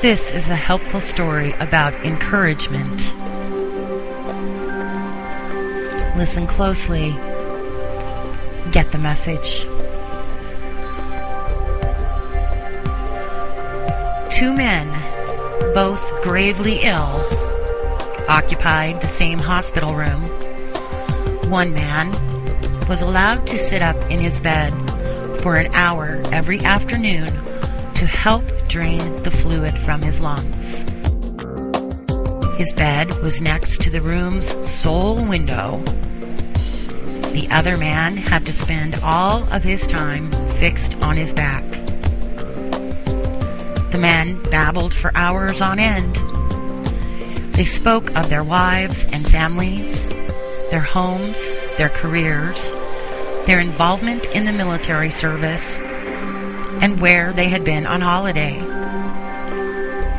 This is a helpful story about encouragement. Listen closely. Get the message. Two men, both gravely ill, occupied the same hospital room. One man was allowed to sit up in his bed for an hour every afternoon to help drain the fluid from his lungs. His bed was next to the room's sole window. The other man had to spend all of his time fixed on his back. The men babbled for hours on end. They spoke of their wives and families, their homes, their careers, their involvement in the military service, and where they had been on holiday.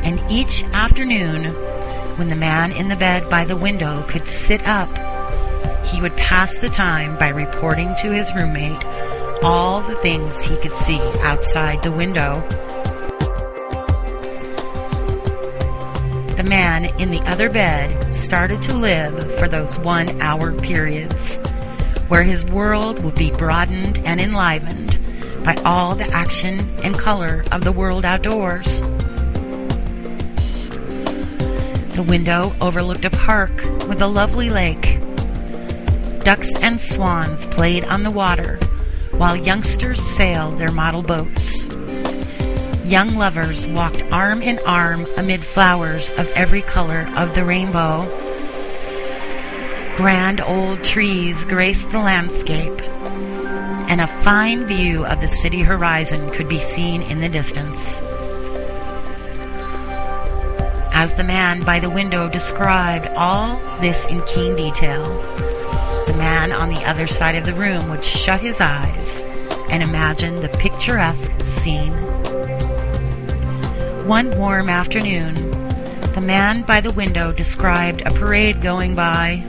And each afternoon, when the man in the bed by the window could sit up, he would pass the time by reporting to his roommate all the things he could see outside the window. The man in the other bed started to live for those 1 hour periods, where his world would be broadened and enlivened by all the action and color of the world outdoors. The window overlooked a park with a lovely lake. Ducks and swans played on the water, while youngsters sailed their model boats. Young lovers walked arm in arm amid flowers of every color of the rainbow. Grand old trees graced the landscape, and a fine view of the city horizon could be seen in the distance. As the man by the window described all this in keen detail, the man on the other side of the room would shut his eyes and imagine the picturesque scene. One warm afternoon, the man by the window described a parade going by.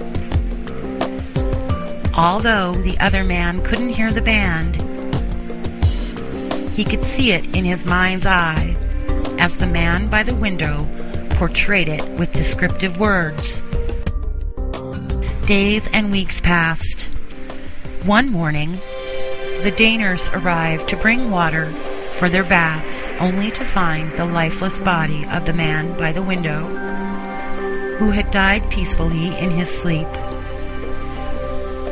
Although the other man couldn't hear the band, he could see it in his mind's eye as the man by the window portrayed it with descriptive words. Days and weeks passed. One morning, the day nurse arrived to bring water for their baths, only to find the lifeless body of the man by the window, who had died peacefully in his sleep.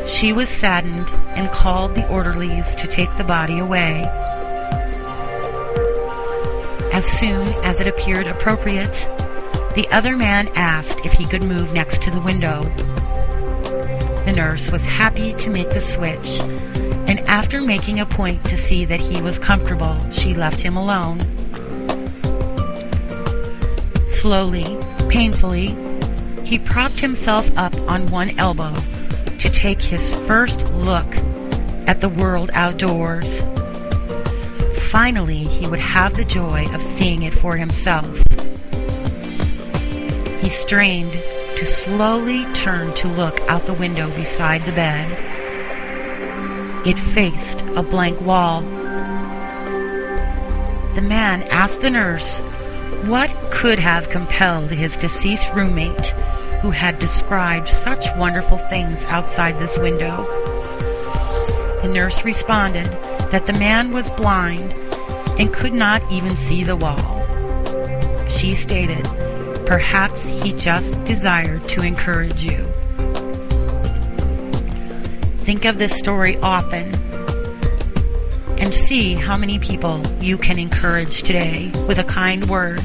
She was saddened and called the orderlies to take the body away. As soon as it appeared appropriate, the other man asked if he could move next to the window. The nurse was happy to make the switch, and after making a point to see that he was comfortable, she left him alone. Slowly, painfully, he propped himself up on one elbow to take his first look at the world outdoors. Finally, he would have the joy of seeing it for himself. He strained to slowly turn to look out the window beside the bed. It faced a blank wall. The man asked the nurse what could have compelled his deceased roommate, who had described such wonderful things outside this window. The nurse responded that the man was blind and could not even see the wall. She stated, "Perhaps he just desired to encourage you." Think of this story often and see how many people you can encourage today with a kind word